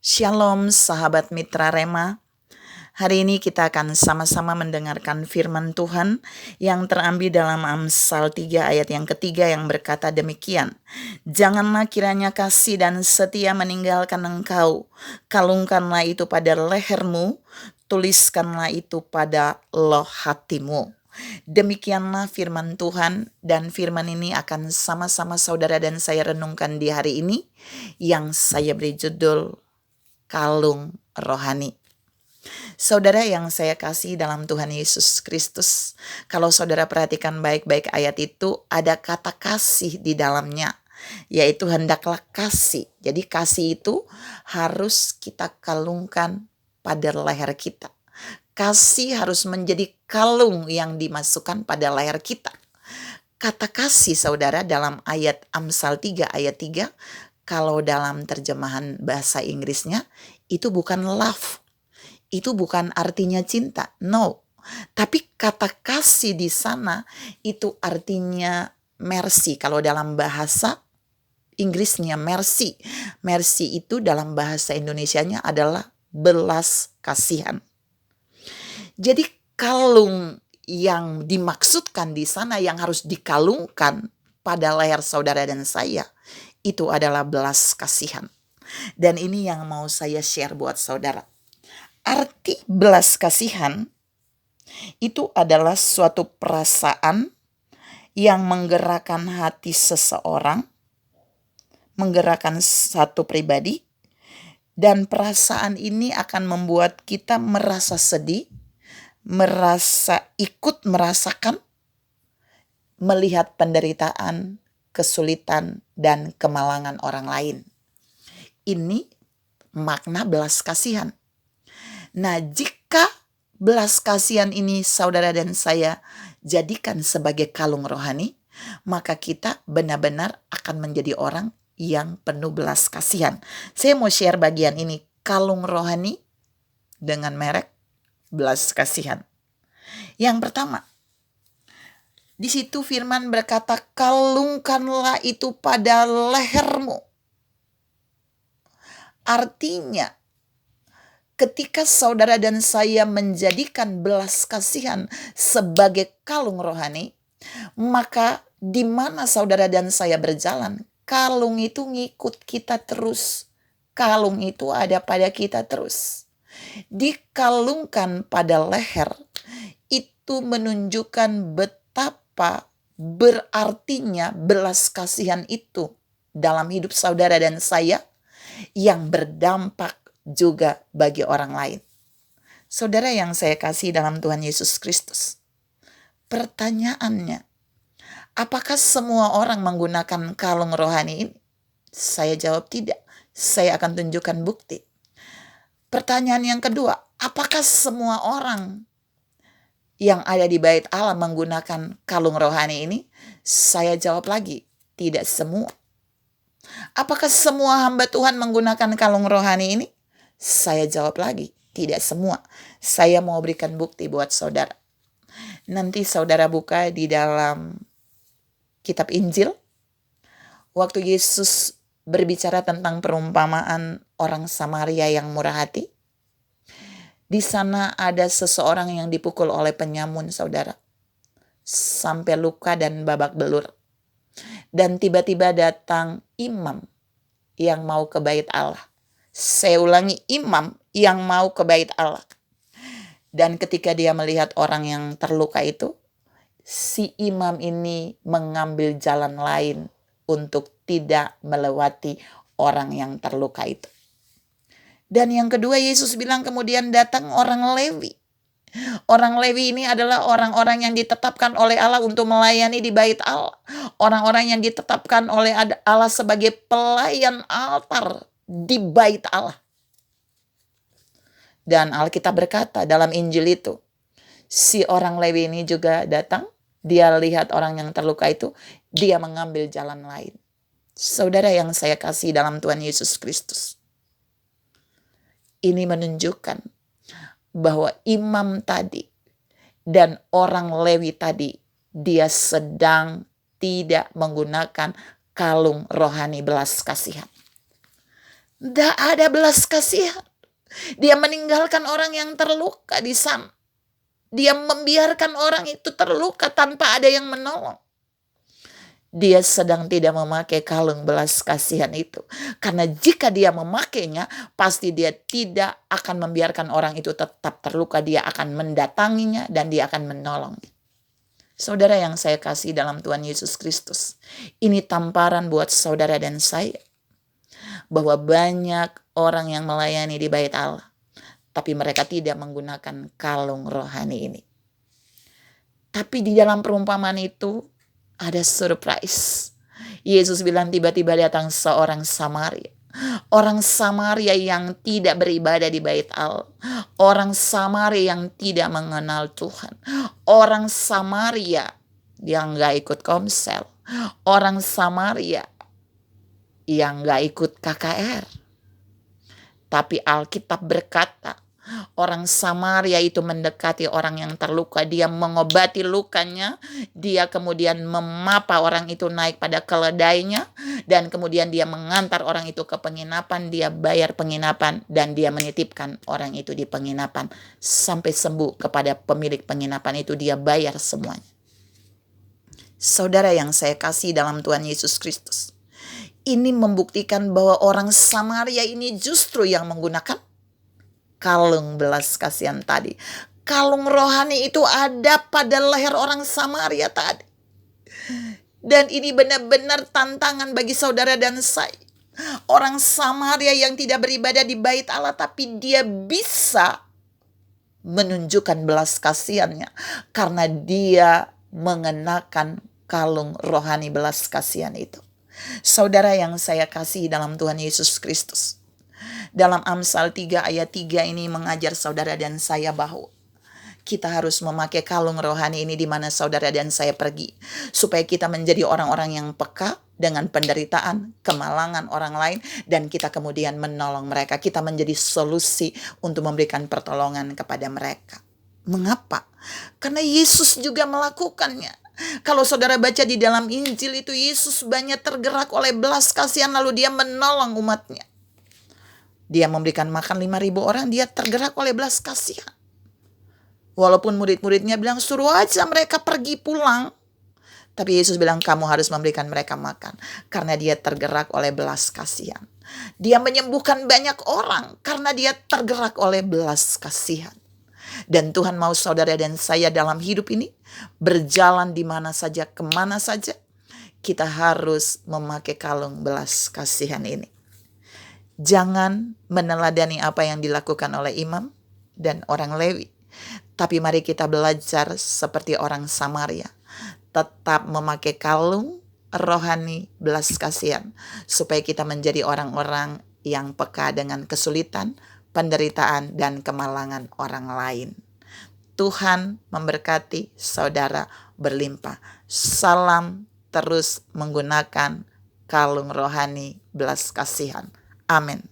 Shalom sahabat mitra Rema. Hari ini kita akan sama-sama mendengarkan firman Tuhan yang terambil dalam Amsal 3 ayat yang ketiga yang berkata demikian. Janganlah kiranya kasih dan setia meninggalkan engkau. Kalungkanlah itu pada lehermu, tuliskanlah itu pada loh hatimu. Demikianlah firman Tuhan, dan firman ini akan sama-sama saudara dan saya renungkan di hari ini yang saya beri judul kalung rohani. Saudara yang saya kasih dalam Tuhan Yesus Kristus, kalau saudara perhatikan baik-baik ayat itu, ada kata kasih di dalamnya, yaitu hendaklah kasih. Jadi kasih itu harus kita kalungkan pada leher kita. Kasih harus menjadi kalung yang dimasukkan pada leher kita. Kata kasih saudara dalam ayat Amsal 3 ayat 3, kalau dalam terjemahan bahasa Inggrisnya, itu bukan love. Itu bukan artinya cinta, no. Tapi kata kasih di sana itu artinya mercy. Kalau dalam bahasa Inggrisnya mercy. Mercy itu dalam bahasa Indonesianya adalah belas kasihan. Jadi kalung yang dimaksudkan di sana yang harus dikalungkan pada leher saudara dan saya itu adalah belas kasihan. Dan ini yang mau saya share buat saudara. Arti belas kasihan itu adalah suatu perasaan yang menggerakkan hati seseorang, menggerakkan satu pribadi, dan perasaan ini akan membuat kita merasa sedih, merasa ikut merasakan, melihat penderitaan, kesulitan, dan kemalangan orang lain. Ini makna belas kasihan. Nah, jika belas kasihan ini saudara dan saya jadikan sebagai kalung rohani, maka kita benar-benar akan menjadi orang yang penuh belas kasihan. Saya mau share bagian ini, kalung rohani dengan merek belas kasihan. Yang pertama, di situ firman berkata, kalungkanlah itu pada lehermu. Artinya, ketika saudara dan saya menjadikan belas kasihan sebagai kalung rohani, maka di mana saudara dan saya berjalan, kalung itu ngikut kita terus. Kalung itu ada pada kita terus. Dikalungkan pada leher, itu menunjukkan betapa berartinya belas kasihan itu dalam hidup saudara dan saya yang berdampak juga bagi orang lain. Saudara yang saya kasih dalam Tuhan Yesus Kristus, pertanyaannya, apakah semua orang menggunakan kalung rohani ini? Saya jawab tidak. Saya akan tunjukkan bukti. Pertanyaan yang kedua, apakah semua orang yang ada di bait Allah menggunakan kalung rohani ini? Saya jawab lagi, tidak semua. Apakah semua hamba Tuhan menggunakan kalung rohani ini? Saya jawab lagi, tidak semua. Saya mau berikan bukti buat saudara. Nanti saudara buka di dalam kitab Injil. Waktu Yesus berbicara tentang perumpamaan orang Samaria yang murah hati. Di sana ada seseorang yang dipukul oleh penyamun saudara. Sampai luka dan babak belur. Dan tiba-tiba datang imam yang mau ke bait Allah. Saya ulangi, imam yang mau ke bait Allah. Dan ketika dia melihat orang yang terluka itu, si imam ini mengambil jalan lain untuk tidak melewati orang yang terluka itu. Dan yang kedua, Yesus bilang kemudian datang orang Lewi. Orang Lewi ini adalah orang-orang yang ditetapkan oleh Allah untuk melayani di bait Allah. Orang-orang yang ditetapkan oleh Allah sebagai pelayan altar di bait Allah. Dan Alkitab berkata dalam Injil itu, si orang Lewi ini juga datang, dia lihat orang yang terluka itu, dia mengambil jalan lain. Saudara yang saya kasih dalam Tuhan Yesus Kristus, ini menunjukkan bahwa imam tadi dan orang Lewi tadi, dia sedang tidak menggunakan kalung rohani belas kasihan. Tidak ada belas kasihan. Dia meninggalkan orang yang terluka di sana. Dia membiarkan orang itu terluka tanpa ada yang menolong. Dia sedang tidak memakai kalung belas kasihan itu. Karena jika dia memakainya, pasti dia tidak akan membiarkan orang itu tetap terluka. Dia akan mendatanginya dan dia akan menolongnya. Saudara yang saya kasih dalam Tuhan Yesus Kristus, ini tamparan buat saudara dan saya, bahwa banyak orang yang melayani di bait Allah, tapi mereka tidak menggunakan kalung rohani ini. Tapi di dalam perumpamaan itu ada surprise. Yesus bilang tiba-tiba datang seorang Samaria. Orang Samaria yang tidak beribadah di bait Allah. Orang Samaria yang tidak mengenal Tuhan. Orang Samaria yang gak ikut komsel. Orang Samaria yang gak ikut KKR. Tapi Alkitab berkata, orang Samaria itu mendekati orang yang terluka. Dia mengobati lukanya. Dia kemudian memapa orang itu naik pada keledainya. Dan kemudian dia mengantar orang itu ke penginapan. Dia bayar penginapan. Dan dia menitipkan orang itu di penginapan. Sampai sembuh kepada pemilik penginapan itu. Dia bayar semuanya. Saudara yang saya kasih dalam Tuhan Yesus Kristus, ini membuktikan bahwa orang Samaria ini justru yang menggunakan kalung belas kasihan tadi. Kalung rohani itu ada pada leher orang Samaria tadi. Dan ini benar-benar tantangan bagi saudara dan saya. Orang Samaria yang tidak beribadah di bait Allah, tapi dia bisa menunjukkan belas kasihannya karena dia mengenakan kalung rohani belas kasihan itu. Saudara yang saya kasih dalam Tuhan Yesus Kristus, dalam Amsal 3 ayat 3 ini mengajar saudara dan saya bahwa kita harus memakai kalung rohani ini di mana saudara dan saya pergi. Supaya kita menjadi orang-orang yang peka dengan penderitaan, kemalangan orang lain. Dan kita kemudian menolong mereka. Kita menjadi solusi untuk memberikan pertolongan kepada mereka. Mengapa? Karena Yesus juga melakukannya. Kalau saudara baca di dalam Injil itu, Yesus banyak tergerak oleh belas kasihan lalu dia menolong umatnya. Dia memberikan makan 5.000 orang, dia tergerak oleh belas kasihan. Walaupun murid-muridnya bilang suruh aja mereka pergi pulang. Tapi Yesus bilang kamu harus memberikan mereka makan. Karena dia tergerak oleh belas kasihan. Dia menyembuhkan banyak orang karena dia tergerak oleh belas kasihan. Dan Tuhan mau saudara dan saya dalam hidup ini berjalan di mana saja, kemana saja. Kita harus memakai kalung belas kasihan ini. Jangan meneladani apa yang dilakukan oleh imam dan orang Lewi. Tapi mari kita belajar seperti orang Samaria. Tetap memakai kalung rohani belas kasihan. Supaya kita menjadi orang-orang yang peka dengan kesulitan, penderitaan, dan kemalangan orang lain. Tuhan memberkati saudara berlimpah. Salam terus menggunakan kalung rohani belas kasihan. Amin.